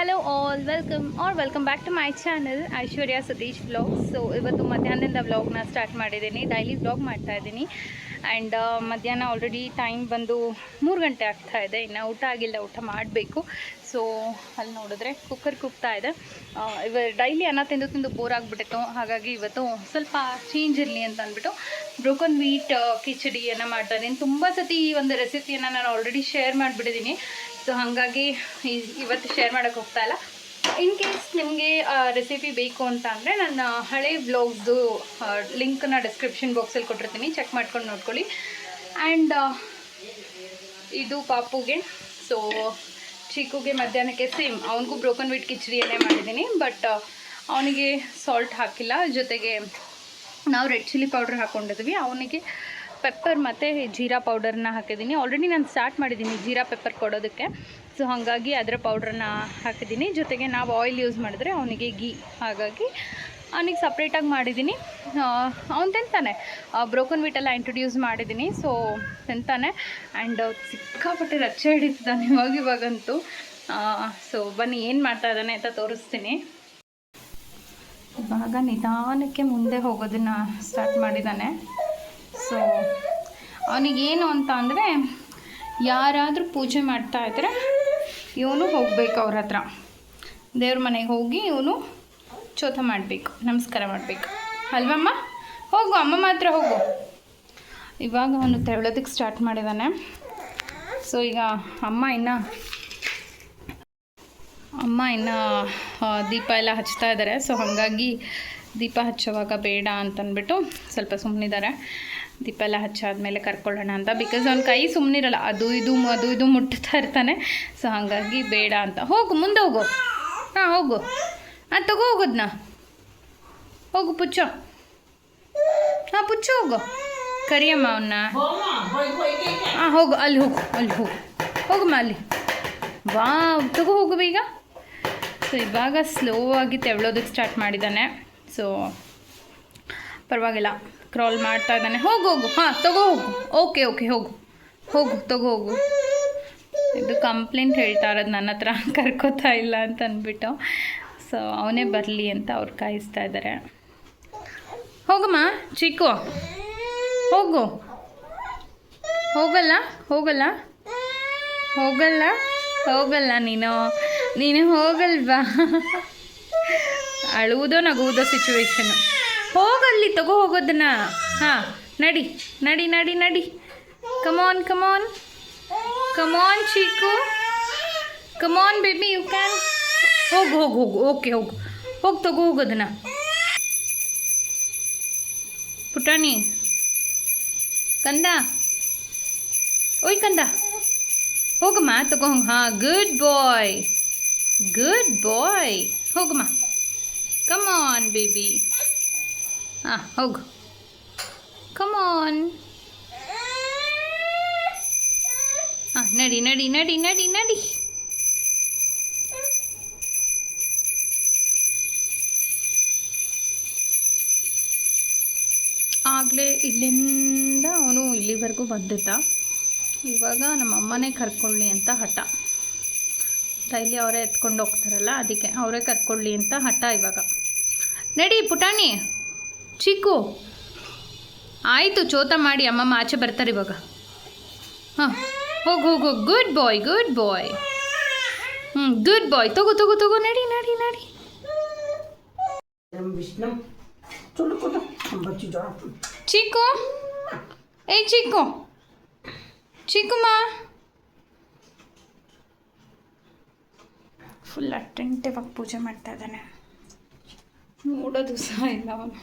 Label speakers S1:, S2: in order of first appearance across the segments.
S1: Hello all, welcome back to my channel Aishwarya Satish Vlogs. So ಇವತ್ತು ಮಧ್ಯಾಹ್ನದಿಂದ ವ್ಲಾಗ್ನ start ಮಾಡಿದ್ದೀನಿ. ಡೈಲಿ ವ್ಲಾಗ್ ಮಾಡ್ತಾ ಇದ್ದೀನಿ ಆ್ಯಂಡ್ ಮಧ್ಯಾಹ್ನ ಆಲ್ರೆಡಿ ಟೈಮ್ ಬಂದು 3 ಗಂಟೆ ಆಗ್ತಾ ಇದೆ. ಇನ್ನು ಊಟ ಆಗಿಲ್ಲ, ಊಟ ಮಾಡಬೇಕು. ಸೊ ಅಲ್ಲಿ ನೋಡಿದ್ರೆ ಕುಕ್ಕರ್ ಕುಗ್ತಾ ಇದೆ. ಡೈಲಿ ಅನ್ನ ತಿಂದು ಬೋರ್ ಆಗಿಬಿಟ್ಟಿತ್ತು. ಹಾಗಾಗಿ ಇವತ್ತು ಸ್ವಲ್ಪ ಚೇಂಜ್ ಇರಲಿ ಅಂತ ಅಂದ್ಬಿಟ್ಟು ಬ್ರೋಕನ್ ವೀಟ್ ಕಿಚಡಿಯನ್ನು ಮಾಡ್ತಾ ಇದ್ದೀನಿ. ತುಂಬ ಸತಿ ಈ ಒಂದು ರೆಸಿಪಿಯನ್ನು ನಾನು ಆಲ್ರೆಡಿ ಶೇರ್ ಮಾಡಿಬಿಟ್ಟಿದ್ದೀನಿ. ಸೊ ಹಾಗಾಗಿ ಇವತ್ತು ಶೇರ್ ಮಾಡೋಕ್ಕೆ ಹೋಗ್ತಾ ಇಲ್ಲ. ಇನ್ ಕೇಸ್ ನಿಮಗೆ ರೆಸಿಪಿ ಬೇಕು ಅಂತ ಅಂದರೆ ನನ್ನ ಹಳೆ ವ್ಲಾಗ್ಸ್ದು ಲಿಂಕನ್ನ ಡಿಸ್ಕ್ರಿಪ್ಷನ್ ಬಾಕ್ಸಲ್ಲಿ ಕೊಟ್ಟಿರ್ತೀನಿ, ಚೆಕ್ ಮಾಡ್ಕೊಂಡು ನೋಡ್ಕೊಳ್ಳಿ. ಆ್ಯಂಡ್ ಇದು ಪಾಪುಗೆ, ಸೊ ಚೀಕುಗೆ ಮಧ್ಯಾಹ್ನಕ್ಕೆ ಸೇಮ್ ಅವನಿಗೂ ಬ್ರೋಕನ್ ವೀಟ್ ಕಿಚಡಿಯನ್ನೇ ಮಾಡಿದ್ದೀನಿ. ಬಟ್ ಅವನಿಗೆ ಸಾಲ್ಟ್ ಹಾಕಿಲ್ಲ, ಜೊತೆಗೆ ನಾವು ರೆಡ್ ಚಿಲ್ಲಿ ಪೌಡ್ರ್ ಹಾಕ್ಕೊಂಡಿದ್ವಿ. ಅವನಿಗೆ ಪೆಪ್ಪರ್ ಮತ್ತು ಜೀರಾ ಪೌಡರ್ನ ಹಾಕಿದ್ದೀನಿ. ಆಲ್ರೆಡಿ ನಾನು ಸ್ಟಾರ್ಟ್ ಮಾಡಿದ್ದೀನಿ ಜೀರಾ ಪೆಪ್ಪರ್ ಕೊಡೋದಕ್ಕೆ. ಸೊ ಹಾಗಾಗಿ ಅದರ ಪೌಡ್ರನ್ನ ಹಾಕಿದ್ದೀನಿ. ಜೊತೆಗೆ ನಾವು ಆಯಿಲ್ ಯೂಸ್ ಮಾಡಿದ್ರೆ ಅವನಿಗೆ ಗೀ, ಹಾಗಾಗಿ ಅವನಿಗೆ ಸಪ್ರೇಟಾಗಿ ಮಾಡಿದ್ದೀನಿ. ಅವ್ನು ತಿಂತಾನೆ, ಬ್ರೋಕನ್ ವೀಟೆಲ್ಲ ಇಂಟ್ರೊಡ್ಯೂಸ್ ಮಾಡಿದ್ದೀನಿ. ಸೊ ತಿಂತಾನೆ ಆ್ಯಂಡ್ ಸಿಕ್ಕಾಪಟ್ಟೆ ರಚ್ಚೆ ಹಿಡಿತಿದ್ದಾನೆ ಇವಾಗಂತೂ. ಸೊ ಬನ್ನಿ ಏನು ಮಾಡ್ತಾ ಇದ್ದಾನೆ ಅಂತ ತೋರಿಸ್ತೀನಿ. ಇವಾಗ ನಿಧಾನಕ್ಕೆ ಮುಂದೆ ಹೋಗೋದನ್ನು ಸ್ಟಾರ್ಟ್ ಮಾಡಿದ್ದಾನೆ. ಸೊ ಅವನಿಗೇನು ಅಂತ ಅಂದರೆ, ಯಾರಾದರೂ ಪೂಜೆ ಮಾಡ್ತಾಯಿದ್ರೆ ಇವನು ಹೋಗಬೇಕು ಅವ್ರ ಹತ್ರ, ದೇವ್ರ ಮನೆಗೆ ಹೋಗಿ ಇವನು ಚೋತ ಮಾಡಬೇಕು, ನಮಸ್ಕಾರ ಮಾಡಬೇಕು ಅಲ್ವಮ್ಮ. ಹೋಗು, ಅಮ್ಮಮ್ಮ ಹತ್ರ ಹೋಗು. ಇವಾಗ ಅವನು ತೆವಳೋದಕ್ಕೆ ಸ್ಟಾರ್ಟ್ ಮಾಡಿದ್ದಾನೆ. ಸೊ ಈಗ ಅಮ್ಮ ಇನ್ನು ದೀಪ ಎಲ್ಲ ಹಚ್ತಾ ಇದ್ದಾರೆ. ಸೊ ಹಾಗಾಗಿ ದೀಪ ಹಚ್ಚೋವಾಗ ಬೇಡ ಅಂತಂದ್ಬಿಟ್ಟು ಸ್ವಲ್ಪ ಸುಮ್ಮನಿದ್ದಾರೆ. ದೀಪ ಎಲ್ಲ ಹಚ್ಚಾದ್ಮೇಲೆ ಕರ್ಕೊಳ್ಳೋಣ ಅಂತ. ಬಿಕಾಸ್ ಅವ್ನ ಕೈ ಸುಮ್ಮನಿರಲ್ಲ, ಅದು ಇದು ಮುಟ್ತಾ ಇರ್ತಾನೆ. ಸೊ ಹಾಗಾಗಿ ಬೇಡ ಅಂತ. ಹೋಗು, ಮುಂದೆ ಹೋಗು. ಹಾಂ ಹೋಗು, ತಗೋ ಹೋಗೋದನ್ನ, ಹೋಗು ಪುಚ್ಚೋ. ಹಾಂ ಪುಚ್ಚು ಹೋಗು, ಕರಿಯಮ್ಮ ಅವನ್ನ. ಹಾಂ ಹೋಗು, ಅಲ್ಲಿ ಹೋಗಮ್ಮ ಅಲ್ಲಿ. ವಾ, ತಗೋ ಹೋಗು ಬೇಗ. ಸೊ ಇವಾಗ ಸ್ಲೋ ಆಗಿ ತೆವಳೋದಕ್ಕೆ ಸ್ಟಾರ್ಟ್ ಮಾಡಿದ್ದಾನೆ. ಸೊ ಪರವಾಗಿಲ್ಲ, ಕ್ರಾಲ್ ಮಾಡ್ತಾ ಇದ್ದಾನೆ. ಹೋಗು. ಹಾಂ ತಗೋ ಹೋಗು. ಓಕೆ ಹೋಗು ತಗೋ ಹೋಗು. ಇದು ಕಂಪ್ಲೇಂಟ್ ಹೇಳ್ತಾ ಇರೋದು ನನ್ನ ಹತ್ರ, ಕರ್ಕೋತಾ ಇಲ್ಲ ಅಂತ ಅಂದ್ಬಿಟ್ಟು. ಸೊ ಅವನೇ ಬರಲಿ ಅಂತ ಅವ್ರು ಕಾಯಿಸ್ತಾ ಇದ್ದಾರೆ. ಹೋಗಮ್ಮ ಚಿಕ್ಕು, ಹೋಗು. ಹೋಗಲ್ಲ ನೀನು ಹೋಗಲ್ವಾ? ಅಳುವುದೋ ನಗುವುದೋ ಸಿಚುವೇಶನು. ಹೋಗಲ್ಲಿ, ತಗೋ ಹೋಗೋದನ್ನ. ಹಾಂ ನಡಿ. Come on Cheeku, come on baby, you can. ಹೋಗು. ಓಕೆ ಹೋಗು ತಗೋ ಹೋಗೋದನ್ನ. ಪುಟಾಣಿ ಕಂದ, ಓಯ್ ಕಂದ, ಹೋಗಮ್ಮ ತಗೋ. ಹಾಂ ಗುಡ್ ಬಾಯ್, ಹೋಗಮ್ಮ. ಕಮಾನ್ ಬೇಬಿ. ಹಾಂ ಹೋಗು, ಕಮಾನ್. ಹಾಂ ನಡಿ. ಆಗಲೇ ಇಲ್ಲಿಂದ ಅವನು ಇಲ್ಲಿವರೆಗೂ ಬಂದಿದ್ದ. ಇವಾಗ ನಮ್ಮ ಅಮ್ಮನೇ ಕರ್ಕೊಳ್ಳಿ ಅಂತ ಹಠ. ಡೈಲಿ ಅವರೇ ಎತ್ಕೊಂಡು ಹೋಗ್ತಾರಲ್ಲ, ಅದಕ್ಕೆ ಅವರೇ ಕರ್ಕೊಳ್ಳಿ ಅಂತ ಹಠ ಇವಾಗ. ನಡಿ ಪುಟಾಣಿ, ಚಿಕ್ಕು. ಆಯಿತು, ಚೋತ ಮಾಡಿ ಅಮ್ಮಮ್ಮ ಆಚೆ ಬರ್ತಾರೆ ಇವಾಗ. ಹಾಂ ಹೋಗು. ಗುಡ್ ಬಾಯ್. ಗುಡ್ ಬಾಯ್. ತಗೋ. ನಡಿ. ಚಿಕ್ಕು, ಚಿಕ್ಕುಮ್ಮ. ಫುಲ್ ಅಟೆಂಟಿವ್ ಆಗಿ ಪೂಜೆ ಮಾಡ್ತಾ ಇದ್ದಾನೆ. ನೋಡೋದು ಸಹ ಇಲ್ಲ ಅವನು.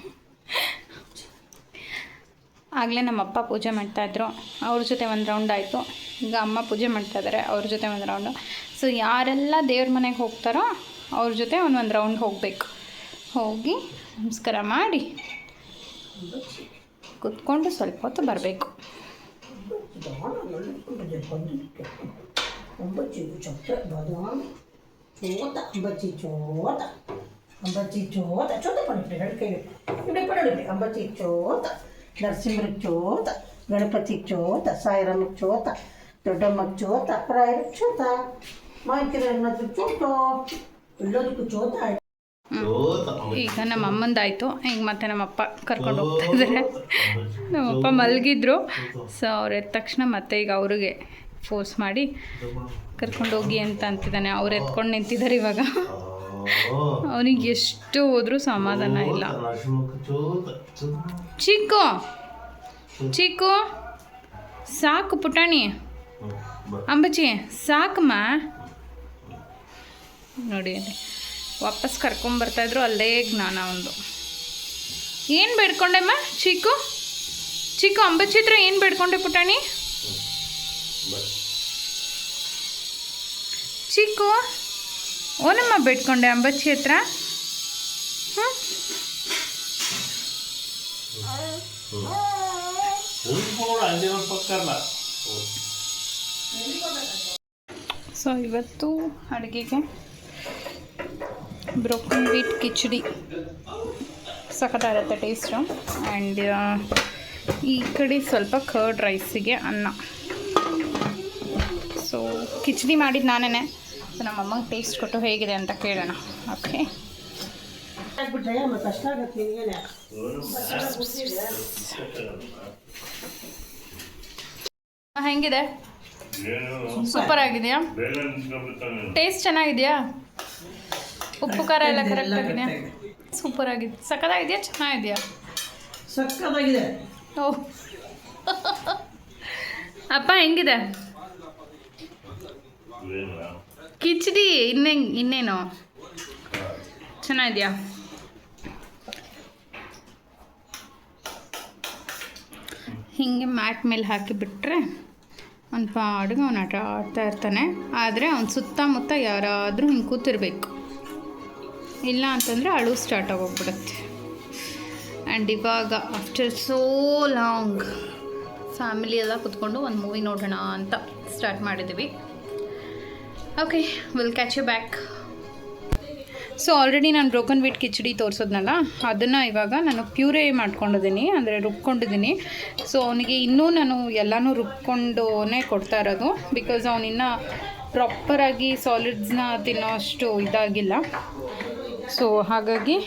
S1: ಆಗಲೇ ನಮ್ಮಪ್ಪ ಪೂಜೆ ಮಾಡ್ತಾಯಿದ್ರು, ಅವ್ರ ಜೊತೆ ಒಂದು ರೌಂಡ್ ಆಯಿತು. ಈಗ ಅಮ್ಮ ಪೂಜೆ ಮಾಡ್ತಾಯಿದ್ದಾರೆ, ಅವ್ರ ಜೊತೆ ಒಂದು ರೌಂಡು. ಸೊ ಯಾರೆಲ್ಲ ದೇವ್ರ ಮನೆಗೆ ಹೋಗ್ತಾರೋ ಅವ್ರ ಜೊತೆ ಒಂದು ರೌಂಡ್ ಹೋಗಬೇಕು. ಹೋಗಿ ನಮಸ್ಕಾರ ಮಾಡಿ ಕುತ್ಕೊಂಡು ಸ್ವಲ್ಪ ಹೊತ್ತು ಬರಬೇಕು.
S2: ನರಸಿಂಹರಿಗೆ ಚೋತ, ಗಣಪತಿಗೆ ಚೋತ, ಸಾಯಿರಾಮಕ್ಕೆ ಚೋತ, ದೊಡ್ಡಮ್ಮಕ್ಕೆ ಚೋತ, ಪ್ರಾಯರಿಗೆ ಚೋತ, ಮಾಂಕಿರ ಚೋಟೋ ಎಲ್ಲದಕ್ಕೂ ಚೋತ ಆಯ್ತು.
S1: ಈಗ ನಮ್ಮ ಅಮ್ಮಂದಾಯಿತು. ಈಗ ಮತ್ತೆ ನಮ್ಮಪ್ಪ ಕರ್ಕೊಂಡು ಹೋಗ್ತಾ ಇದ್ದಾರೆ. ನಮ್ಮಪ್ಪ ಮಲಗಿದ್ರು, ಸೊ ಅವ್ರು ಎದ್ದ ತಕ್ಷಣ ಮತ್ತೆ ಈಗ ಅವ್ರಿಗೆ ಫೋರ್ಸ್ ಮಾಡಿ ಕರ್ಕೊಂಡೋಗಿ ಅಂತ ಅಂತಿದ್ದಾನೆ. ಅವ್ರು ಎತ್ಕೊಂಡು ನಿಂತಿದ್ದಾರೆ ಇವಾಗ. ಅವನಿಗೆ ಎಷ್ಟು ಹೋದರೂ ಸಮಾಧಾನ ಇಲ್ಲ. ಚಿಕ್ಕು ಚಿಕ್ಕು ಸಾಕು ಪುಟಾಣಿ, ಅಂಬಚ್ಚಿ ಸಾಕಮ್ಮ. ನೋಡಿ ಅಲ್ಲಿ ವಾಪಸ್ ಕರ್ಕೊಂಬರ್ತಾಯಿದ್ರು, ಅಲ್ಲೇ ಜ್ಞಾನ ಒಂದು. ಏನು ಬೇಡ್ಕೊಂಡೆಮ್ಮ ಚಿಕ್ಕು? ಚಿಕ್ಕು ಅಂಬಚ್ಚಿ ಹತ್ರ ಏನು ಬೇಡ್ಕೊಂಡೆ ಪುಟಾಣಿ? ಚಿಕ್ಕು ಓನಮ್ಮ ಬೇಡ್ಕೊಂಡೆ ಅಂಬಚ್ಚಿ ಹತ್ರ? ಹ್ಞೂ ಸೊ ಇವತ್ತು ಅಡುಗೆಗೆ ಬ್ರೋಕನ್ ವೀಟ್ ಕಿಚಡಿ ಸಖತ್ತಾಗಿರುತ್ತೆ ಟೇಸ್ಟು. ಆ್ಯಂಡ್ ಈ ಕಡೆ ಸ್ವಲ್ಪ ಕರ್ಡ್ ರೈಸಿಗೆ ಅನ್ನ. ಸೊ ಕಿಚಡಿ ಮಾಡಿದ್ದು ನಾನೇ. ಸೊ ನಮ್ಮ ಅಮ್ಮಂಗೆ ಟೇಸ್ಟ್ ಕೊಟ್ಟು ಹೇಗಿದೆ ಅಂತ ಕೇಳೋಣ. ಓಕೆ,
S2: ಆಗ್ಬಿಟ್ರೆ ಮತ್ತೆ ಕಷ್ಟ ಆಗತ್ತೆ ನಿನಗೇನೆ.
S1: ಹೆಂಗಿದೆ? ಸೂಪರ್ ಆಗಿದೆಯಾ? ಟೇಸ್ಟ್ ಚೆನ್ನಾಗಿದೆಯಾ? ಉಪ್ಪು ಖಾರ ಎಲ್ಲ ಕರೆಕ್ಟ್ ಆಗಿದೆಯಾ? ಸೂಪರ್ ಆಗಿದೆ. ಸಖತ್ತಾಗಿದೆಯಾ? ಚೆನ್ನಾಗಿದೆಯಾ?
S2: ಸಕ್ಕತ್ತಾಗಿದೆ.
S1: ಓ ಅಪ್ಪ ಹೆಂಗಿದೆ ಕಿಚಡಿ? ಇನ್ನೇನು ಚೆನ್ನಾಗಿದೆಯಾ? ಹೀಗೆ ಮ್ಯಾಟ್ ಮೇಲೆ ಹಾಕಿಬಿಟ್ರೆ ಒಂದು ಪಾಡಿಗೆ ಅವನು ಆಟ ಆಡ್ತಾ ಇರ್ತಾನೆ. ಆದರೆ ಅವ್ನು ಸುತ್ತಮುತ್ತ ಯಾರಾದರೂ ಹಿಂಗೆ ಕೂತಿರ್ಬೇಕು, ಇಲ್ಲ ಅಂತಂದರೆ ಅಳು ಸ್ಟಾರ್ಟ್ ಆಗೋಗ್ಬಿಡುತ್ತೆ. ಆ್ಯಂಡ್ ಇವಾಗ ಆಫ್ಟರ್ ಸೋ ಲಾಂಗ್ ಫ್ಯಾಮಿಲಿ ಎಲ್ಲ ಕೂತ್ಕೊಂಡು ಒಂದು ಮೂವಿ ನೋಡೋಣ ಅಂತ ಸ್ಟಾರ್ಟ್ ಮಾಡಿದ್ದೀವಿ. Okay, will catch you back. So already ನಾನು ಬ್ರೋಕನ್ ವೀಟ್ ಕಿಚಡಿ ತೋರಿಸೋದ್ನಲ್ಲ, ಅದನ್ನು ಇವಾಗ ನಾನು ಪ್ಯೂರೇ ಮಾಡ್ಕೊಂಡಿದ್ದೀನಿ, ಅಂದರೆ ರುಬ್ಕೊಂಡಿದ್ದೀನಿ. ಸೊ ಅವನಿಗೆ ಇನ್ನೂ ನಾನು ಎಲ್ಲನೂ ರುಬ್ಕೊಂಡೇ ಕೊಡ್ತಾ ಇರೋದು, ಬಿಕಾಸ್ ಅವನಿನ್ನ ಪ್ರಾಪರಾಗಿ ಸಾಲಿಡ್ಸ್ನ ತಿನ್ನೋ ಅಷ್ಟು ಇದಾಗಿಲ್ಲ. ಸೊ ಹಾಗಾಗಿ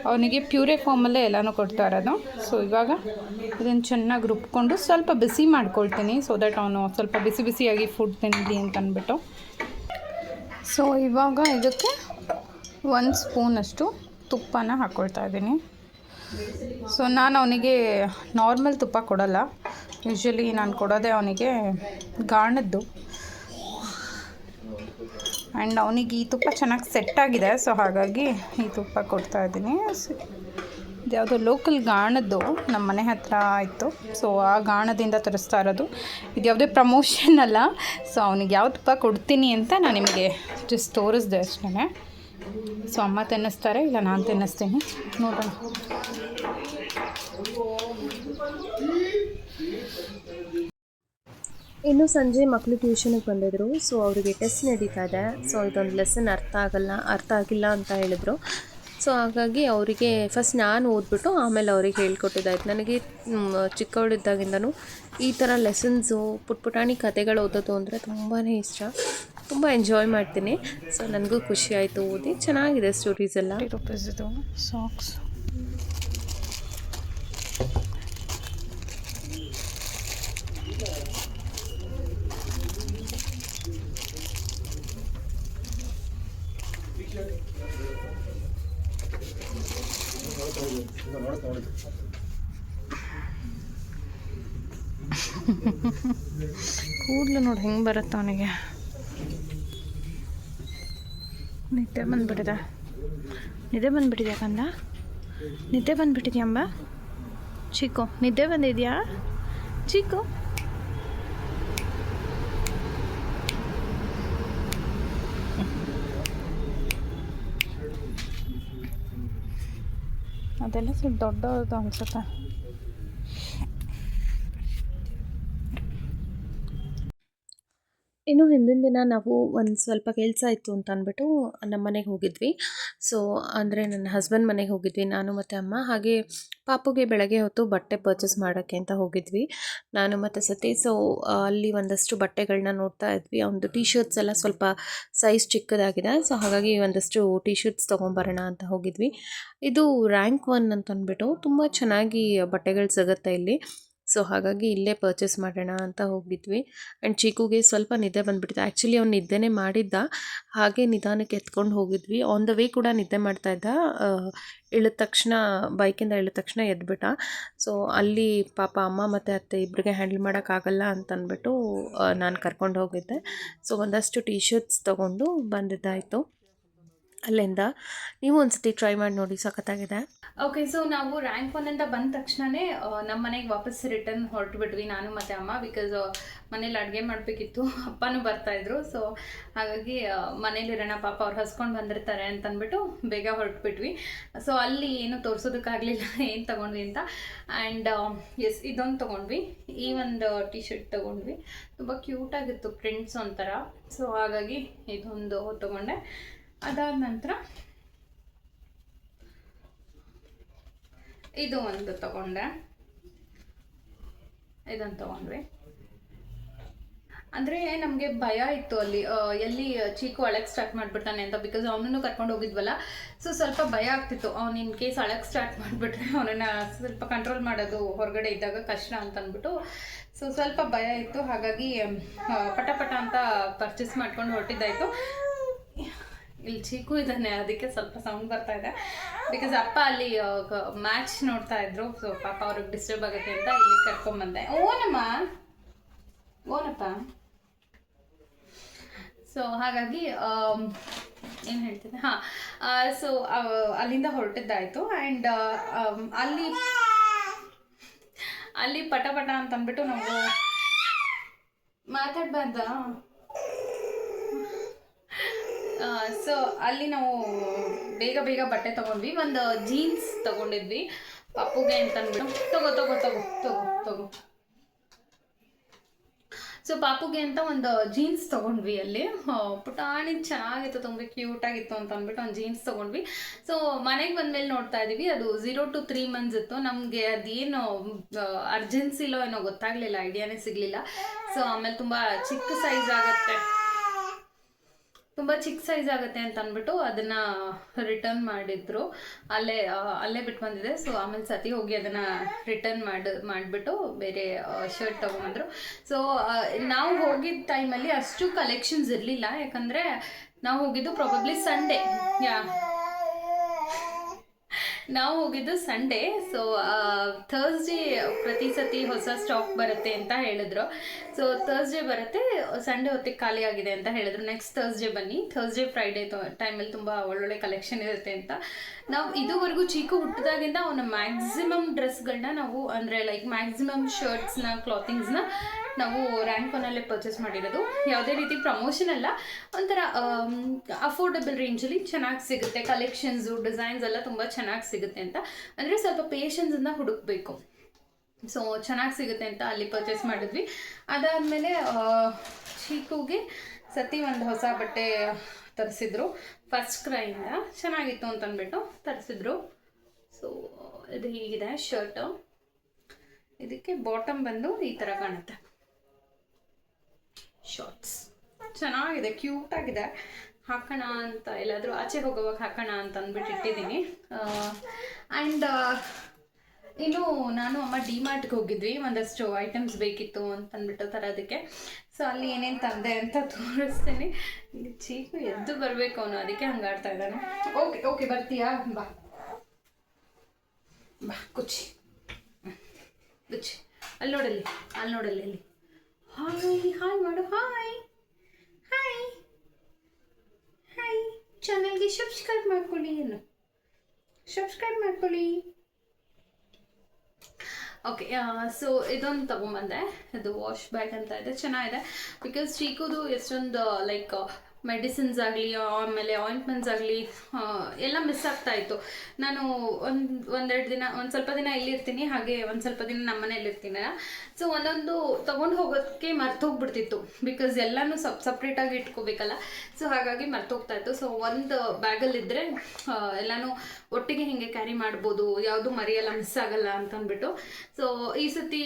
S1: ಅವನಿಗೆ ಪ್ಯೂರೇ ಫಾರ್ಮಲ್ಲೇ ಎಲ್ಲನೂ ಕೊಡ್ತಾ ಇರೋದು. ಸೊ ಇವಾಗ ಇದನ್ನು ಚೆನ್ನಾಗಿ ರುಬ್ಕೊಂಡು ಸ್ವಲ್ಪ ಬಿಸಿ ಮಾಡ್ಕೊಳ್ತೀನಿ, ಸೊ ದಟ್ ಅವನು ಸ್ವಲ್ಪ ಬಿಸಿ ಬಿಸಿಯಾಗಿ ಫುಡ್ ತಿನ್ನಲಿ ಅಂತ ಅಂದ್ಬಿಟ್ಟು. ಸೊ ಇವಾಗ ಇದಕ್ಕೆ 1 ಸ್ಪೂನಷ್ಟು ತುಪ್ಪನ ಹಾಕ್ಕೊಳ್ತಾ ಇದ್ದೀನಿ. ಸೊ ನಾನು ಅವನಿಗೆ ನಾರ್ಮಲ್ ತುಪ್ಪ ಕೊಡಲ್ಲ, ಯೂಶ್ವಲಿ ನಾನು ಕೊಡೋದೇ ಅವನಿಗೆ ಗಾಣದ್ದು. ಆ್ಯಂಡ್ ಅವನಿಗೆ ಈ ತುಪ್ಪ ಚೆನ್ನಾಗಿ ಸೆಟ್ಟಾಗಿದೆ, ಸೊ ಹಾಗಾಗಿ ಈ ತುಪ್ಪ ಕೊಡ್ತಾ ಇದ್ದೀನಿ. ಇದು ಯಾವುದೋ ಲೋಕಲ್ ಗಾಣದ್ದು ನಮ್ಮ ಮನೆ ಹತ್ರ ಇತ್ತು, ಸೊ ಆ ಗಾಣದಿಂದ ತರಿಸ್ತಾ ಇರೋದು. ಇದು ಯಾವುದೇ ಪ್ರಮೋಷನ್ ಅಲ್ಲ. ಸೊ ಅವನಿಗೆ ಯಾವ ತುಪ್ಪ ಕೊಡ್ತೀನಿ ಅಂತ ನಾನು ನಿಮಗೆ ಜಸ್ಟ್ ತೋರಿಸ್ದೆ ಅಷ್ಟೇ. ಸೊ ಅಮ್ಮ ತಿನ್ನಿಸ್ತಾರೆ, ಇಲ್ಲ ನಾನು ತಿನ್ನಿಸ್ತೀನಿ, ನೋಡೋಣ.
S3: ಇನ್ನು ಸಂಜೆ ಮಕ್ಕಳು ಟ್ಯೂಷನಿಗೆ ಬಂದಿದ್ದರು. ಸೊ ಅವರಿಗೆ ಟೆಸ್ಟ್ ನಡೀತಾ ಇದೆ. ಸೊ ಇದೊಂದು ಲೆಸನ್ ಅರ್ಥ ಆಗಿಲ್ಲ ಅಂತ ಹೇಳಿದ್ರು. ಸೊ ಹಾಗಾಗಿ ಅವರಿಗೆ ಫಸ್ಟ್ ನಾನು ಓದ್ಬಿಟ್ಟು ಆಮೇಲೆ ಅವ್ರಿಗೆ ಹೇಳ್ಕೊಟ್ಟಿದ್ದಾಯ್ತು. ನನಗೆ ಚಿಕ್ಕವಳಿದ್ದಾಗಿಂದನೂ ಈ ಥರ ಲೆಸನ್ಸು ಪುಟಾಣಿ ಕತೆಗಳು ಓದೋದು ಅಂದರೆ ತುಂಬಾ ಇಷ್ಟ, ತುಂಬ ಎಂಜಾಯ್ ಮಾಡ್ತೀನಿ. ಸೊ ನನಗೂ ಖುಷಿ ಆಯಿತು ಓದಿ, ಚೆನ್ನಾಗಿದೆ ಸ್ಟೋರೀಸ್ ಎಲ್ಲ.
S1: ಇದು ಸಾಕ್ಸ್ ಕೂದಲು ನೋಡಿ ಹೆಂಗೆ ಬರುತ್ತೆ ಅವನಿಗೆ. ನಿದ್ದೆ ಬಂದುಬಿಟ್ಟಿದೆ ಕಂದ, ನಿದ್ದೆ ಬಂದುಬಿಟ್ಟಿದ್ಯಂಬ. ಚಿಕ್ಕು ನಿದ್ದೆ ಬಂದಿದ್ಯಾ ಚಿಕ್ಕು? ಅದೆಲ್ಲ ಸ್ವಲ್ಪ ದೊಡ್ಡದು ಅನ್ಸುತ್ತೆ.
S3: ಇನ್ನು ಹಿಂದಿನ ದಿನ ನಾವು ಒಂದು ಸ್ವಲ್ಪ ಕೆಲಸ ಇತ್ತು ಅಂತ ಅಂದ್ಬಿಟ್ಟು ನಮ್ಮ ಮನೆಗೆ ಹೋಗಿದ್ವಿ. ಸೊ ಅಂದರೆ ನನ್ನ ಹಸ್ಬೆಂಡ್ ಮನೆಗೆ ಹೋಗಿದ್ವಿ ನಾನು ಮತ್ತು ಅಮ್ಮ. ಹಾಗೆ ಪಾಪುಗೆ ಬೆಳಗ್ಗೆ ಹೊತ್ತು ಬಟ್ಟೆ ಪರ್ಚೇಸ್ ಮಾಡೋಕ್ಕೆ ಅಂತ ಹೋಗಿದ್ವಿ ನಾನು ಮತ್ತು ಸತಿ. ಸೊ ಅಲ್ಲಿ ಒಂದಷ್ಟು ಬಟ್ಟೆಗಳನ್ನ ನೋಡ್ತಾ ಇದ್ವಿ. ಒಂದು ಟೀ ಶರ್ಟ್ಸ್ ಎಲ್ಲ ಸ್ವಲ್ಪ ಸೈಜ್ ಚಿಕ್ಕದಾಗಿದೆ. ಸೊ ಹಾಗಾಗಿ ಒಂದಷ್ಟು ಟೀ ಶರ್ಟ್ಸ್ ತೊಗೊಂಬರೋಣ ಅಂತ ಹೋಗಿದ್ವಿ. ಇದು ರ್ಯಾಂಕ್ 1 ಅಂತ ಅಂದ್ಬಿಟ್ಟು ತುಂಬ ಚೆನ್ನಾಗಿ ಬಟ್ಟೆಗಳು ಸಿಗುತ್ತೆ ಇಲ್ಲಿ. ಸೊ ಹಾಗಾಗಿ ಇಲ್ಲೇ ಪರ್ಚೇಸ್ ಮಾಡೋಣ ಅಂತ ಹೋಗಿದ್ವಿ. ಆ್ಯಂಡ್ ಚೀಕುಗೆ ಸ್ವಲ್ಪ ನಿದ್ದೆ ಬಂದುಬಿಟ್ಟಿದೆ. ಆ್ಯಕ್ಚುಲಿ ಅವ್ನು ನಿದ್ದೆನೇ ಮಾಡಿದ್ದ, ಹಾಗೆ ನಿಧಾನಕ್ಕೆ ಎತ್ಕೊಂಡು ಹೋಗಿದ್ವಿ. ಆನ್ ದ ವೇ ಕೂಡ ನಿದ್ದೆ ಮಾಡ್ತಾಯಿದ್ದ. ಇಳಿದ ತಕ್ಷಣ ಬೈಕಿಂದ ಇಳಿದ ತಕ್ಷಣ ಎದ್ಬಿಟ್ಟ. ಸೊ ಅಲ್ಲಿ ಪಾಪ ಅಮ್ಮ ಮತ್ತು ಅತ್ತೆ ಇಬ್ಬರಿಗೆ ಹ್ಯಾಂಡಲ್ ಮಾಡೋಕ್ಕಾಗಲ್ಲ ಅಂತಂದ್ಬಿಟ್ಟು ನಾನು ಕರ್ಕೊಂಡು ಹೋಗಿದ್ದೆ. ಸೊ ಒಂದಷ್ಟು ಟೀ ಶರ್ಟ್ಸ್ ತೊಗೊಂಡು ಬಂದಿದ್ದಾಯಿತು ಅಲ್ಲಿಂದ. ನೀವು ಒಂದ್ಸತಿ ಟ್ರೈ ಮಾಡಿ ನೋಡಿ, ಸಖತ್ತಾಗಿದೆ.
S1: ಓಕೆ, ಸೊ ನಾವು ರ್ಯಾಂಕ್ 1 ಅಂತ ಬಂದ ತಕ್ಷಣವೇ ನಮ್ಮ ಮನೆಗೆ ವಾಪಸ್ ರಿಟರ್ನ್ ಹೊರಟುಬಿಟ್ವಿ ನಾನು ಮತ್ತು ಅಮ್ಮ. ಬಿಕಾಸ್ ಮನೇಲಿ ಅಡುಗೆ ಮಾಡಬೇಕಿತ್ತು, ಅಪ್ಪನೂ ಬರ್ತಾಯಿದ್ರು. ಸೊ ಹಾಗಾಗಿ ಮನೇಲಿರೋಣ, ಪಾಪ ಅವ್ರು ಹಸ್ಕೊಂಡು ಬಂದಿರ್ತಾರೆ ಅಂತಂದ್ಬಿಟ್ಟು ಬೇಗ ಹೊರಟುಬಿಟ್ವಿ. ಸೊ ಅಲ್ಲಿ ಏನು ತೋರಿಸೋದಕ್ಕಾಗಲಿಲ್ಲ ಏನು ತೊಗೊಂಡ್ವಿ ಅಂತ. ಆ್ಯಂಡ್ ಎಸ್, ಇದೊಂದು ತೊಗೊಂಡ್ವಿ, ಈ ಒಂದು ಟೀ ಶರ್ಟ್ ತೊಗೊಂಡ್ವಿ. ತುಂಬ ಕ್ಯೂಟಾಗಿತ್ತು, ಪ್ರಿಂಟ್ಸ್ ಒಂಥರ. ಸೊ ಹಾಗಾಗಿ ಇದೊಂದು ತೊಗೊಂಡೆ. ಅದಾದ ನಂತರ ಇದು ಒಂದು ತೊಗೊಂಡೆ, ಇದನ್ನು ತೊಗೊಂಡ್ವಿ. ಅಂದರೆ ನಮಗೆ ಭಯ ಇತ್ತು ಅಲ್ಲಿ ಎಲ್ಲಿ ಚೀಕು ಅಳಕ್ಕೆ ಸ್ಟಾರ್ಟ್ ಮಾಡಿಬಿಡ್ತಾನೆ ಅಂತ. ಬಿಕಾಸ್ ಅವನನ್ನು ಕರ್ಕೊಂಡು ಹೋಗಿದ್ವಲ್ಲ, ಸೊ ಸ್ವಲ್ಪ ಭಯ ಆಗ್ತಿತ್ತು. ಅವ್ನು ಇನ್ ಕೇಸ್ ಅಳಕ್ಕೆ ಸ್ಟಾರ್ಟ್ ಮಾಡಿಬಿಟ್ರೆ ಅವನನ್ನು ಸ್ವಲ್ಪ ಕಂಟ್ರೋಲ್ ಮಾಡೋದು ಹೊರಗಡೆ ಇದ್ದಾಗ ಕಷ್ಟ ಅಂತ ಅಂದ್ಬಿಟ್ಟು ಸೊ ಸ್ವಲ್ಪ ಭಯ ಇತ್ತು. ಹಾಗಾಗಿ ಪಟ ಪಟ ಅಂತ ಪರ್ಚೇಸ್ ಮಾಡ್ಕೊಂಡು ಹೊರಟಿದ್ದಾಯಿತು. ಇಲ್ಲಿ ಚೀಕು ಇದ್ದಾನೆ, ಅದಕ್ಕೆ ಸ್ವಲ್ಪ ಸೌಂಡ್ ಬರ್ತಾ ಇದೆ. ಬಿಕಾಸ್ ಅಪ್ಪ ಅಲ್ಲಿ ಮ್ಯಾಚ್ ನೋಡ್ತಾ ಇದ್ರು. ಸೊ ಪಾಪ ಅವ್ರಿಗೆ ಡಿಸ್ಟರ್ಬ್ ಆಗುತ್ತೆ ಅಂತ ಇಲ್ಲಿ ಕರ್ಕೊಂಬಂದೆ. ಓನಪ್ಪ. ಸೊ ಹಾಗಾಗಿ ಏನು ಹೇಳ್ತಿದ್ದೆ, ಹಾಂ, ಸೊ ಅಲ್ಲಿಂದ ಹೊರಟಿದ್ದಾಯಿತು. ಆ್ಯಂಡ್ ಅಲ್ಲಿ ಪಟ ಪಟ ಅಂತಂದ್ಬಿಟ್ಟು ನಾವು ಮಾತಾಡ್ಬಾರ್ದ. ಸೊ ಅಲ್ಲಿ ನಾವು ಬೇಗ ಬೇಗ ಬಟ್ಟೆ ತೊಗೊಂಡ್ವಿ. ಒಂದು ಜೀನ್ಸ್ ತೊಗೊಂಡಿದ್ವಿ ಪಪ್ಪುಗೆ ಅಂತಂದ್ಬಿಟ್ಟು. ತಗೋ. ಸೊ ಪಾಪುಗೆ ಅಂತ ಒಂದು ಜೀನ್ಸ್ ತೊಗೊಂಡ್ವಿ ಅಲ್ಲಿ. ಪುಟಾಣಿ ಚೆನ್ನಾಗಿತ್ತು, ತುಂಬ ಕ್ಯೂಟಾಗಿತ್ತು ಅಂತ ಅಂದ್ಬಿಟ್ಟು ಒಂದು ಜೀನ್ಸ್ ತೊಗೊಂಡ್ವಿ. ಸೊ ಮನೆಗೆ ಬಂದಮೇಲೆ ನೋಡ್ತಾ ಇದ್ದೀವಿ, ಅದು 0 to 3 months ಇತ್ತು. ನಮಗೆ ಅದೇನು ಅರ್ಜೆನ್ಸಿಲೋ ಏನೋ ಗೊತ್ತಾಗಲಿಲ್ಲ, ಐಡಿಯಾನೇ ಸಿಗಲಿಲ್ಲ. ಸೊ ಆಮೇಲೆ ತುಂಬ ಚಿಕ್ಕ ಸೈಜ್ ಆಗುತ್ತೆ ಅಂತ ಅಂದ್ಬಿಟ್ಟು ಅದನ್ನು ರಿಟರ್ನ್ ಮಾಡಿದ್ರು. ಅಲ್ಲೇ ಬಿಟ್ಟು ಬಂದಿದೆ. ಸೊ ಆಮೇಲೆ ಸತಿ ಹೋಗಿ ಅದನ್ನು ರಿಟರ್ನ್ ಮಾಡಿಬಿಟ್ಟು ಬೇರೆ ಶರ್ಟ್ ತೊಗೊಂಬಂದರು. ಸೊ ನಾವು ಹೋಗಿದ್ದ ಟೈಮಲ್ಲಿ ಅಷ್ಟು ಕಲೆಕ್ಷನ್ಸ್ ಇರಲಿಲ್ಲ, ಯಾಕಂದರೆ ನಾವು ಹೋಗಿದ್ದು ಪ್ರಾಬಬ್ಲಿ ಸಂಡೇ. ನಾವು ಹೋಗಿದ್ದು ಸಂಡೇ. ಸೊ ಥರ್ಸ್ಡೇ ಪ್ರತಿ ಸತಿ ಹೊಸ ಸ್ಟಾಕ್ ಬರುತ್ತೆ ಅಂತ ಹೇಳಿದ್ರು. ಸೊ ಥರ್ಸ್ಡೇ ಬರುತ್ತೆ, ಸಂಡೇ ಹೊತ್ತಿಗೆ ಖಾಲಿ ಆಗಿದೆ ಅಂತ ಹೇಳಿದ್ರು. ನೆಕ್ಸ್ಟ್ ಥರ್ಸ್ಡೇ ಬನ್ನಿ, ಥರ್ಸ್ಡೇ ಫ್ರೈಡೇ ಟೈಮಲ್ಲಿ ತುಂಬ ಒಳ್ಳೊಳ್ಳೆ ಕಲೆಕ್ಷನ್ ಇರುತ್ತೆ ಅಂತ. ನಾವು ಇದುವರೆಗೂ ಚೀಕು ಹುಟ್ಟಿದಾಗಿಂದ ಅವನ ಮ್ಯಾಕ್ಸಿಮಮ್ ಡ್ರೆಸ್ಗಳನ್ನ ನಾವು, ಅಂದರೆ ಲೈಕ್ ಮ್ಯಾಕ್ಸಿಮಮ್ ಶರ್ಟ್ಸ್ನ, ಕ್ಲಾತಿಂಗ್ಸ್ನ ನಾವು ರ್ಯಾಂಕ್ 1 ಪರ್ಚೇಸ್ ಮಾಡಿರೋದು. ಯಾವುದೇ ರೀತಿ ಪ್ರಮೋಷನ್ ಅಲ್ಲ, ಒಂಥರ ಅಫೋರ್ಡಬಲ್ ರೇಂಜಲ್ಲಿ ಚೆನ್ನಾಗಿ ಸಿಗುತ್ತೆ. ಕಲೆಕ್ಷನ್ಸು, ಡಿಸೈನ್ಸ್ ಎಲ್ಲ ತುಂಬ ಚೆನ್ನಾಗಿ ಸಿಗುತ್ತೆ ಅಂತ. ಅಂದರೆ ಸ್ವಲ್ಪ ಪೇಷನ್ಸಿಂದ ಹುಡುಕಬೇಕು. ಸೊ ಚೆನ್ನಾಗಿ ಸಿಗುತ್ತೆ ಅಂತ ಅಲ್ಲಿ ಪರ್ಚೇಸ್ ಮಾಡಿದ್ವಿ. ಅದಾದಮೇಲೆ ಚೀಕುಗೆ ಸತಿ ಒಂದು ಹೊಸ ಬಟ್ಟೆ ತರಿಸಿದ್ರು ಫಸ್ಟ್ ಕ್ರೈಯಿಂದ. ಚೆನ್ನಾಗಿತ್ತು ಅಂತಂದ್ಬಿಟ್ಟು ತರಿಸಿದ್ರು. ಸೊ ಇದು ಹೀಗಿದೆ ಶರ್ಟು. ಇದಕ್ಕೆ ಬಾಟಮ್ ಬಂದು ಈ ಥರ ಕಾಣುತ್ತೆ. ಶಾರ್ಟ್ಸ್ ಚೆನ್ನಾಗಿದೆ, ಕ್ಯೂಟಾಗಿದೆ. ಹಾಕೋಣ ಅಂತ, ಎಲ್ಲಾದರೂ ಆಚೆ ಹೋಗೋವಾಗ ಹಾಕೋಣ ಅಂತ ಅಂದ್ಬಿಟ್ಟು ಇಟ್ಟಿದ್ದೀನಿ. ಆ್ಯಂಡ್ ಇನ್ನು ನಾನು ಅಮ್ಮ ಡಿಮಾರ್ಟ್ಗೆ ಹೋಗಿದ್ವಿ, ಒಂದಷ್ಟು ಐಟಮ್ಸ್ ಬೇಕಿತ್ತು ಅಂತಂದ್ಬಿಟ್ಟು ತರೋದಕ್ಕೆ. ಸೊ ಅಲ್ಲಿ ಏನೇನು ತಂದೆ ಅಂತ ತೋರಿಸ್ತೀನಿ. ಚೀಕು ಎದ್ದು ಬರಬೇಕು ಅವನು, ಅದಕ್ಕೆ ಹಂಗೆ ಆಡ್ತಾ ಇದ್ದಾನೆ. ಓಕೆ ಬರ್ತೀಯಾ? ಬಾ ಕುಚ್ಚಿ ಅಲ್ಲಿ ನೋಡಲ್ಲಿ ಅಲ್ಲಿ ಹಾಯ್ ಮಾಡು. ಹಾಯ್ ಚಾನಲ್ಗೆ ಸಬ್ಸ್ಕ್ರೈಬ್ ಮಾಡ್ಕೊಳ್ಳಿ. ಓಕೆ, ಸೊ ಇದೊಂದು ತೊಗೊಂಬಂದೆ. ಇದು ವಾಶ್ ಬ್ಯಾಗ್ ಅಂತ ಇದೆ, ಚೆನ್ನಾಗಿದೆ. ಬಿಕಾಸ್ ಚೀಕುದು ಎಷ್ಟೊಂದು ಲೈಕ್ ಮೆಡಿಸಿನ್ಸ್ ಆಗಲಿ ಆಮೇಲೆ ಆಯಿಂಟ್ಮೆಂಟ್ಸ್ ಆಗಲಿ ಎಲ್ಲ ಮಿಸ್ ಆಗ್ತಾಯಿತ್ತು. ನಾನು ಒಂದೆರಡು ದಿನ ಒಂದು ಸ್ವಲ್ಪ ದಿನ ಇಲ್ಲಿರ್ತೀನಿ, ಹಾಗೆ ಒಂದು ಸ್ವಲ್ಪ ದಿನ ನಮ್ಮ ಮನೇಲಿರ್ತೀನಿ. ಸೊ ಒಂದೊಂದು ತೊಗೊಂಡು ಹೋಗೋದಕ್ಕೆ ಮರ್ತೋಗ್ಬಿಡ್ತಿತ್ತು, ಬಿಕಾಸ್ ಎಲ್ಲನೂ ಸಪ್ರೇಟಾಗಿ ಇಟ್ಕೋಬೇಕಲ್ಲ. ಸೊ ಹಾಗಾಗಿ ಮರ್ತೋಗ್ತಾಯಿತ್ತು. ಸೊ ಒಂದು ಬ್ಯಾಗಲ್ಲಿದ್ದರೆ ಎಲ್ಲನೂ ಒಟ್ಟಿಗೆ ಹೀಗೆ ಕ್ಯಾರಿ ಮಾಡ್ಬೋದು, ಯಾವುದು ಮರಿಯೆಲ್ಲ ಮಿಸ್ ಆಗಲ್ಲ ಅಂತಂದ್ಬಿಟ್ಟು. ಸೊ ಈ ಸತಿ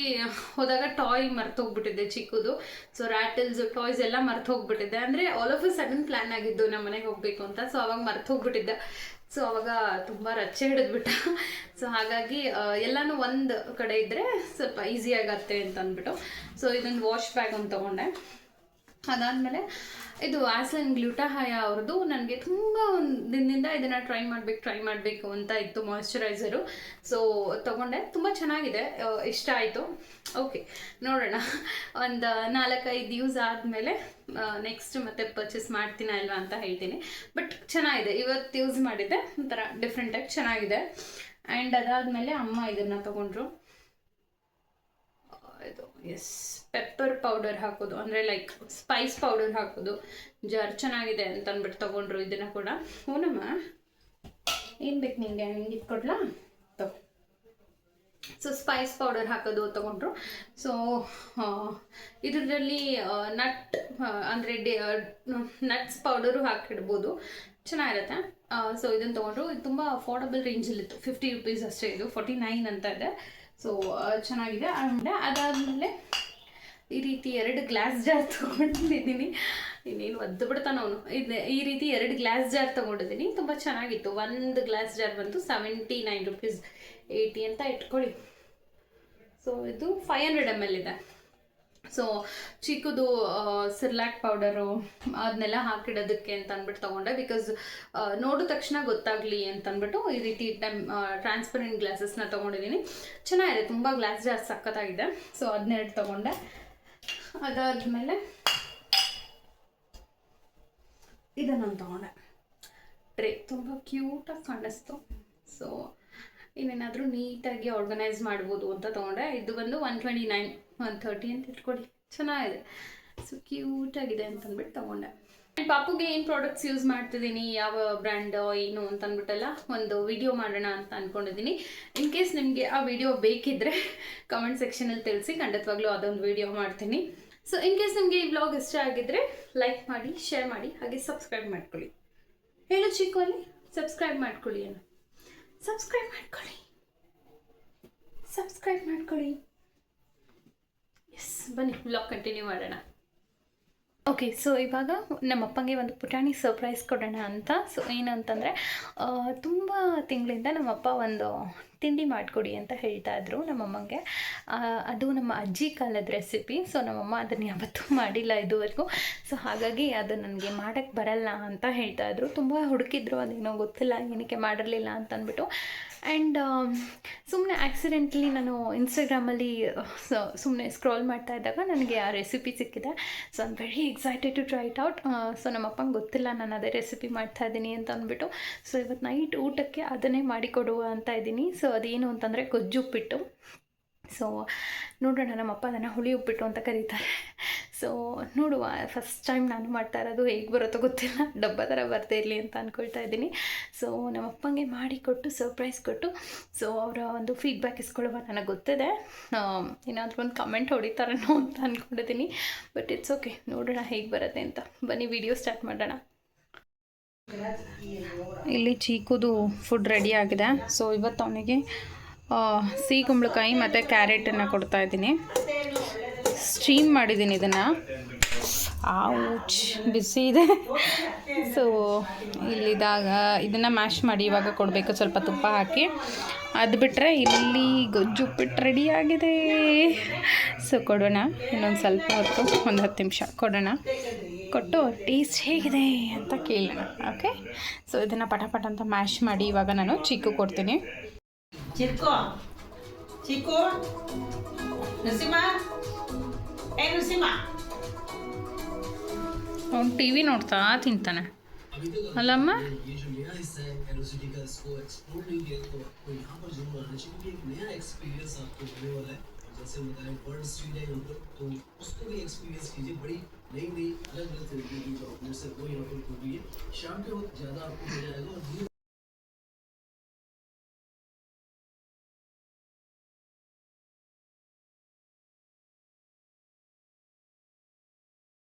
S1: ಹೋದಾಗ ಟಾಯ್ ಮರ್ತೋಗ್ಬಿಟ್ಟಿದ್ದೆ ಚಿಕ್ಕದು. ಸೊ ರ್ಯಾಟಲ್ಸ್ ಟಾಯ್ಸ್ ಎಲ್ಲ ಮರ್ತೋಗ್ಬಿಟ್ಟಿದ್ದೆ. ಅಂದರೆ all of a sudden plan ಆಗಿದ್ದು ನಮ್ಮ ಮನೆಗೆ ಹೋಗಬೇಕು ಅಂತ. ಸೊ ಅವಾಗ ಮರ್ತೋಗ್ಬಿಟ್ಟಿದ್ದೆ. ಸೊ ಅವಾಗ ತುಂಬ ರಚ್ಚೆ ಹಿಡಿದ್ಬಿಟ್ಟ. ಸೊ ಹಾಗಾಗಿ ಎಲ್ಲನೂ ಒಂದು ಕಡೆ ಇದ್ದರೆ ಸ್ವಲ್ಪ ಈಸಿ ಆಗತ್ತೆ ಅಂತ ಅಂದ್ಬಿಟ್ಟು ಸೊ ಇದೊಂದು ವಾಶ್ ಬ್ಯಾಗ್ ಒಂದು ತೊಗೊಂಡೆ. ಅದಾದಮೇಲೆ ಇದು ಆಸ್ಲೈನ್ ಗ್ಲೂಟಾಹಯ ಅವ್ರದ್ದು ನನಗೆ ತುಂಬ ದಿನದಿಂದ ಇದನ್ನು ಟ್ರೈ ಮಾಡಬೇಕು ಅಂತ ಇತ್ತು, ಮಾಯ್ಶ್ಚರೈಸರು. ಸೊ ತೊಗೊಂಡೆ, ತುಂಬ ಚೆನ್ನಾಗಿದೆ, ಇಷ್ಟ ಆಯಿತು. ಓಕೆ, ನೋಡೋಣ ಒಂದು 4-5 ಯೂಸ್ ಆದಮೇಲೆ ನೆಕ್ಸ್ಟ್ ಮತ್ತೆ ಪರ್ಚೇಸ್ ಮಾಡ್ತೀನ ಇಲ್ವಾ ಅಂತ ಹೇಳ್ತೀನಿ. ಬಟ್ ಚೆನ್ನಾಗಿದೆ, ಇವತ್ತು ಯೂಸ್ ಮಾಡಿದ್ದೆ, ಒಂಥರ ಡಿಫ್ರೆಂಟಾಗಿ ಚೆನ್ನಾಗಿದೆ. ಆ್ಯಂಡ್ ಅದಾದಮೇಲೆ ಅಮ್ಮ ಇದನ್ನು ತೊಗೊಂಡ್ರು. ಇದು ಪೆಪ್ಪರ್ ಪೌಡರ್ ಹಾಕೋದು, ಅಂದರೆ ಲೈಕ್ ಸ್ಪೈಸ್ ಪೌಡರ್ ಹಾಕೋದು, ಚೆನ್ನಾಗಿದೆ ಅಂತ ಅಂದ್ಬಿಟ್ಟು ತೊಗೊಂಡ್ರು ಇದನ್ನು ಕೂಡ. ಹೂನಮ್ಮ, ಏನು ಬೇಕು ನಿಮಗೆ, ನಿಂಗೆ ಇಟ್ಕೊಡ್ಲಾ? ಸೊ ಸ್ಪೈಸ್ ಪೌಡರ್ ಹಾಕೋದು ತೊಗೊಂಡ್ರು. ಸೊ ಇದರಲ್ಲಿ ಅಂದರೆ ನಟ್ಸ್ ಪೌಡರು ಹಾಕಿಡ್ಬೋದು, ಚೆನ್ನಾಗಿರುತ್ತೆ. ಸೊ ಇದನ್ನು ತೊಗೊಂಡ್ರು. ಇದು ತುಂಬ ಅಫೋರ್ಡಬಲ್ ರೇಂಜಲ್ಲಿತ್ತು, 50 ರೂಪೀಸ್ ಅಷ್ಟೇ. ಇದು 49 ಅಂತ ಇದೆ. ಸೊ ಚೆನ್ನಾಗಿದೆ. ಆಮೇಲೆ ಅದಾದಮೇಲೆ ಈ ರೀತಿ 2 ಗ್ಲಾಸ್ ಜಾರ್ ತೊಗೊಂಡಿದ್ದೀನಿ. ಇನ್ನೇನು ಒದ್ದು ಬಿಡ್ತಾನೆ ಅವನು. ಈ ರೀತಿ 2 ಗ್ಲಾಸ್ ಜಾರ್ ತೊಗೊಂಡಿದ್ದೀನಿ, ತುಂಬ ಚೆನ್ನಾಗಿತ್ತು. ಒಂದು ಗ್ಲಾಸ್ ಜಾರ್ ಬಂತು 79 ರೂಪೀಸ್, 80 ಅಂತ ಇಟ್ಕೊಳ್ಳಿ. ಸೊ ಇದು 500 ml ಇದೆ. ಸೊ ಚಿಕ್ಕದು ಸಿರ್ಲಾಕ್ ಪೌಡರು ಅದನ್ನೆಲ್ಲ ಹಾಕಿಡೋದಕ್ಕೆ ಅಂತ ಅಂದ್ಬಿಟ್ಟು ತೊಗೊಂಡೆ. ಬಿಕಾಸ್ ನೋಡಿದ ತಕ್ಷಣ ಗೊತ್ತಾಗಲಿ ಅಂತಂದ್ಬಿಟ್ಟು ಈ ರೀತಿ ಟ್ರಾನ್ಸ್ಪರೆಂಟ್ ಗ್ಲಾಸಸ್ನ ತೊಗೊಂಡಿದ್ದೀನಿ. ಚೆನ್ನಾಗಿದೆ, ತುಂಬ ಗ್ಲಾಸ್ ಜಾರ್ ಸಖತ್ತಾಗಿದೆ. ಸೊ 12 ತೊಗೊಂಡೆ. ಅದಾದಮೇಲೆ ಇದನ್ನು ತೊಗೊಂಡೆ. ಟ್ರೇ ತುಂಬ ಕ್ಯೂಟಾಗಿ ಕಾಣಿಸ್ತು. ಸೊ ಇನ್ನೇನಾದರೂ ನೀಟಾಗಿ ಆರ್ಗನೈಸ್ ಮಾಡ್ಬೋದು ಅಂತ ತೊಗೊಂಡೆ. ಇದು ಬಂದು 129, 130 ಅಂತ ಇಟ್ಕೊಳ್ಳಿ, ಚೆನ್ನಾಗಿದೆ. ಸೊ ಕ್ಯೂಟಾಗಿದೆ ಅಂತಂದ್ಬಿಟ್ಟು ತೊಗೊಂಡೆ. ಆ್ಯಂಡ್ ಪಾಪುಗೆ ಏನು ಪ್ರಾಡಕ್ಟ್ಸ್ ಯೂಸ್ ಮಾಡ್ತಿದ್ದೀನಿ, ಯಾವ ಬ್ರ್ಯಾಂಡ್ ಏನು ಅಂತಂದ್ಬಿಟ್ಟೆಲ್ಲ ಒಂದು ವಿಡಿಯೋ ಮಾಡೋಣ ಅಂತ ಅಂದ್ಕೊಂಡಿದ್ದೀನಿ. ಇನ್ ಕೇಸ್ ನಿಮಗೆ ಆ ವಿಡಿಯೋ ಬೇಕಿದ್ದರೆ ಕಮೆಂಟ್ ಸೆಕ್ಷನಲ್ಲಿ ತಿಳಿಸಿ, ಖಂಡಿತವಾಗ್ಲೂ ಅದೊಂದು ವಿಡಿಯೋ ಮಾಡ್ತೀನಿ. ಸೊ ಇನ್ ಕೇಸ್ ನಿಮಗೆ ಈ ವ್ಲಾಗ್ ಇಷ್ಟ ಆಗಿದ್ದರೆ ಲೈಕ್ ಮಾಡಿ, ಶೇರ್ ಮಾಡಿ, ಹಾಗೆ ಸಬ್ಸ್ಕ್ರೈಬ್ ಮಾಡ್ಕೊಳ್ಳಿ. ಹೇಳು ಚಿಕ್ಕು ಅಲ್ಲಿ, ಸಬ್ಸ್ಕ್ರೈಬ್ ಮಾಡ್ಕೊಳ್ಳಿ. ಏನು ಸಬ್ಸ್ಕ್ರೈಬ್ ಮಾಡ್ಕೊಳ್ಳಿ. ಎಸ್, ಬನ್ನಿ ವ್ಲಾಗ್ ಕಂಟಿನ್ಯೂ ಮಾಡೋಣ. ಓಕೆ, ಸೊ ಇವಾಗ ನಮ್ಮಪ್ಪಂಗೆ ಒಂದು ಪುಟಾಣಿ ಸರ್ಪ್ರೈಸ್ ಕೊಡೋಣ ಅಂತ. ಸೊ ಏನು ಅಂತಂದರೆ, ತುಂಬ ತಿಂಗಳಿಂದ ನಮ್ಮಪ್ಪ ಒಂದು ತಿಂಡಿ ಮಾಡಿಕೊಡಿ ಅಂತ ಹೇಳ್ತಾ ಇದ್ರು ನಮ್ಮಮ್ಮಂಗೆ. ಅದು ನಮ್ಮ ಅಜ್ಜಿ ಕಾಲದ ರೆಸಿಪಿ. ಸೊ ನಮ್ಮಮ್ಮ ಅದನ್ನು ಯಾವತ್ತೂ ಮಾಡಿಲ್ಲ ಇದುವರೆಗೂ. ಸೊ ಹಾಗಾಗಿ ಅದು ನನಗೆ ಮಾಡೋಕ್ಕೆ ಬರಲ್ಲ ಅಂತ ಹೇಳ್ತಾ ಇದ್ರು. ತುಂಬ ಹುಡುಕಿದ್ರು, ಅದೇನೋ ಗೊತ್ತಿಲ್ಲ ಏನಕ್ಕೆ ಮಾಡಿರಲಿಲ್ಲ ಅಂತ ಅಂದ್ಬಿಟ್ಟು. ಆ್ಯಂಡ್ ಸುಮ್ಮನೆ ಆಕ್ಸಿಡೆಂಟ್ಲಿ ನಾನು ಇನ್ಸ್ಟಾಗ್ರಾಮಲ್ಲಿ ಸುಮ್ಮನೆ ಸ್ಕ್ರಾಲ್ ಮಾಡ್ತಾ ಇದ್ದಾಗ ನನಗೆ ಆ ರೆಸಿಪಿ ಸಿಕ್ಕಿದೆ. So I am very excited to try it out. So ನಮ್ಮಪ್ಪಂಗೆ ಗೊತ್ತಿಲ್ಲ ನಾನು ಅದೇ ರೆಸಿಪಿ ಮಾಡ್ತಾಯಿದ್ದೀನಿ ಅಂತ ಅಂದ್ಬಿಟ್ಟು. ಸೊ ಇವತ್ತು ನೈಟ್ ಊಟಕ್ಕೆ ಅದನ್ನೇ ಮಾಡಿಕೊಡುವ ಅಂತ ಇದ್ದೀನಿ. ಸೊ ಅದೇನು ಅಂತಂದರೆ ಗೊಜ್ಜು ಉಪ್ಪಿಟ್ಟು. ಸೊ ನೋಡೋಣ, ನಮ್ಮಪ್ಪ ಅದನ್ನು ಹುಳಿ ಉಪ್ಪಿಟ್ಟು ಅಂತ ಕರೀತಾರೆ. ಸೊ ನೋಡುವ, ಫಸ್ಟ್ ಟೈಮ್ ನಾನು ಮಾಡ್ತಾ ಇರೋದು, ಹೇಗೆ ಬರುತ್ತೋ ಗೊತ್ತಿಲ್ಲ, ಡಬ್ಬ ಥರ ಬರ್ತಾ ಇರಲಿ ಅಂತ ಅಂದ್ಕೊಳ್ತಾ ಇದ್ದೀನಿ. ಸೊ ನಮ್ಮಪ್ಪಂಗೆ ಮಾಡಿಕೊಟ್ಟು ಸರ್ಪ್ರೈಸ್ ಕೊಟ್ಟು ಸೊ ಅವರ ಒಂದು ಫೀಡ್ಬ್ಯಾಕ್ ಇಸ್ಕೊಳ್ಳುವ ನನಗೆ ಗೊತ್ತಿದೆ. ಏನಾದರೂ ಒಂದು ಕಮೆಂಟ್ ಹೊಡಿತಾರೇನೋ ಅಂತ ಅಂದ್ಕೊಂಡಿದ್ದೀನಿ. ಬಟ್ ಇಟ್ಸ್ ಓಕೆ, ನೋಡೋಣ ಹೇಗೆ ಬರುತ್ತೆ ಅಂತ. ಬನ್ನಿ ವಿಡಿಯೋ ಸ್ಟಾರ್ಟ್ ಮಾಡೋಣ. ಇಲ್ಲಿ ಚೀಕುದು ಫುಡ್ ರೆಡಿ ಆಗಿದೆ. ಸೊ ಇವತ್ತು ಅವನಿಗೆ ಸಿಹಿ ಕುಂಬಳಕಾಯಿ ಮತ್ತು ಕ್ಯಾರೆಟನ್ನು ಕೊಡ್ತಾಯಿದ್ದೀನಿ. ಸ್ಟೀಮ್ ಮಾಡಿದ್ದೀನಿ ಇದನ್ನು. ಔಚ್, ಬಿಸಿ ಇದೆ. ಸೊ ಇಲ್ಲಿದಾಗ ಇದನ್ನು ಮ್ಯಾಶ್ ಮಾಡಿ ಇವಾಗ ಕೊಡಬೇಕು, ಸ್ವಲ್ಪ ತುಪ್ಪ ಹಾಕಿ. ಅದು ಬಿಟ್ಟರೆ ಇಲ್ಲಿ ಗೊಜ್ಜು ಉಪ್ಪಿಟ್ಟು ರೆಡಿಯಾಗಿದೆ. ಸೊ ಕೊಡೋಣ, ಇನ್ನೊಂದು ಸ್ವಲ್ಪ ಹೊತ್ತು, ಒಂದು 10 ನಿಮಿಷ ಕೊಡೋಣ. ಕೊಟ್ಟು ಟೇಸ್ಟ್ ಹೇಗಿದೆ ಅಂತ ಕೇಳೋಣ. ಓಕೆ, ಸೊ ಇದನ್ನು ಪಟ ಅಂತ ಮ್ಯಾಶ್ ಮಾಡಿ ಇವಾಗ ನಾನು ಚಿಕ್ಕು ಕೊಡ್ತೀನಿ.
S2: ಚಿಕ್ಕು, ನರಸಿಂಹ, ನರಸಿಂಹ,
S1: ಅವ್ನು ಟಿ ವಿ ನೋಡ್ತಾ ತಿಂತಾನೆ ಅಲ್ಲಮ್ಮ.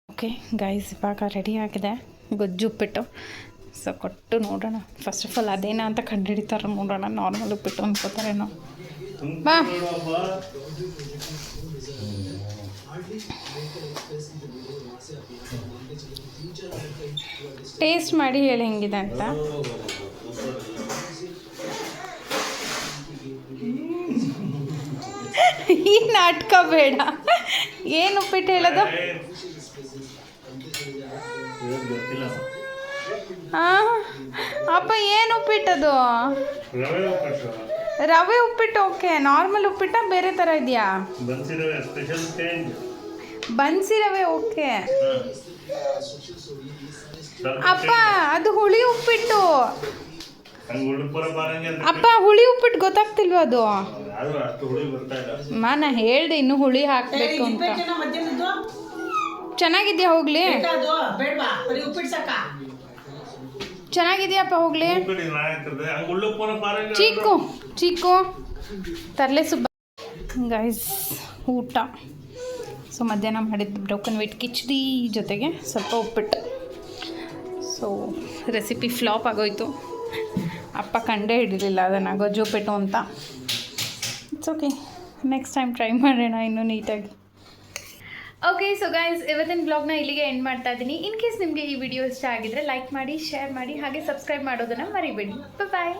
S1: ಓಕೆ ಗೈಸ್, ಇವಾಗ ರೆಡಿ ಆಗಿದೆ ಗೊಜ್ಜು ಉಪ್ಪಿಟ್ಟು. ಸೊ ಕೊಟ್ಟು ನೋಡೋಣ. ಫಸ್ಟ್ ಆಫ್ ಆಲ್ ಅದೇನಾ ಅಂತ ಕಂಡುಹಿಡಿತಾರೆ ನೋಡೋಣ. ನಾರ್ಮಲ್ ಉಪ್ಪಿಟ್ಟು ಅನ್ಕೋತಾರೇನೋ. ಬಾ ಟೇಸ್ಟ್ ಮಾಡಿ ಹೇಳಿ ಹೆಂಗಿದೆ ಅಂತ. ಈ ನಾಟಕ ಬೇಡ. ಏನು ಉಪ್ಪಿಟ್ಟು ಹೇಳೋದು? ಹಾಂ ಅಪ್ಪ, ಏನು ಉಪ್ಪಿಟ್ಟದು? ರವೆ ಉಪ್ಪಿಟ್ಟು. ಓಕೆ, ನಾರ್ಮಲ್ ಉಪ್ಪಿಟ್ಟ ಬೇರೆ ಥರ ಇದೆಯಾ? ಬನ್ಸಿ ರವೆ. ಓಕೆ ಅಪ್ಪ, ಅದು ಹುಳಿ ಉಪ್ಪಿಟ್ಟು. ಅಪ್ಪ, ಹುಳಿ ಉಪ್ಪಿಟ್ಟು ಗೊತ್ತಾಗ್ತಿಲ್ವ ಅದು? ನಾ ಹೇಳ್ದೆ ಇನ್ನು ಹುಳಿ ಹಾಕಬೇಕು ಅಂತ. ಚೆನ್ನಾಗಿದ್ಯಾ? ಹೋಗ್ಲಿ. ಚೆನ್ನಾಗಿದೆಯಪ್ಪ, ಹೋಗ್ಲಿ. ಚೀಕು ತರಲೆ ಸುಬ್ಬ. ಗೈಸ್, ಊಟ. ಸೊ ಮಧ್ಯಾಹ್ನ ಮಾಡಿದ್ದು ಬ್ರೋಕನ್ ವೀಟ್ ಕಿಚಡಿ ಜೊತೆಗೆ ಸ್ವಲ್ಪ ಉಪ್ಪಿಟ್ಟು. ಸೊ ರೆಸಿಪಿ ಫ್ಲಾಪ್ ಆಗೋಯ್ತು. ಅಪ್ಪ ಕಂಡೇ ಹಿಡಿಲಿಲ್ಲ ಅದನ್ನು ಗೊಜ್ಜು ಉಪ್ಪಿಟ್ಟು ಅಂತ. It's okay, next time try ಮಾಡೋಣ ಇನ್ನೂ ನೀಟಾಗಿ. ಓಕೆ, ಸೊ ಗೈಸ್, ಇವತ್ತಿನ ಬ್ಲಾಗ್ನ ಇಲ್ಲಿಗೆ ಎಂಡ್ ಮಾಡ್ತಾ ಇದ್ದೀನಿ. ಇನ್ ಕೇಸ್ ನಿಮಗೆ ಈ ವಿಡಿಯೋ ಇಷ್ಟ ಆಗಿದ್ರೆ ಲೈಕ್ ಮಾಡಿ, ಶೇರ್ ಮಾಡಿ, ಹಾಗೆ ಸಬ್ಸ್ಕ್ರೈಬ್ ಮಾಡೋದನ್ನು ಮರಿಬೇಡಿ. ಬಾಯ್.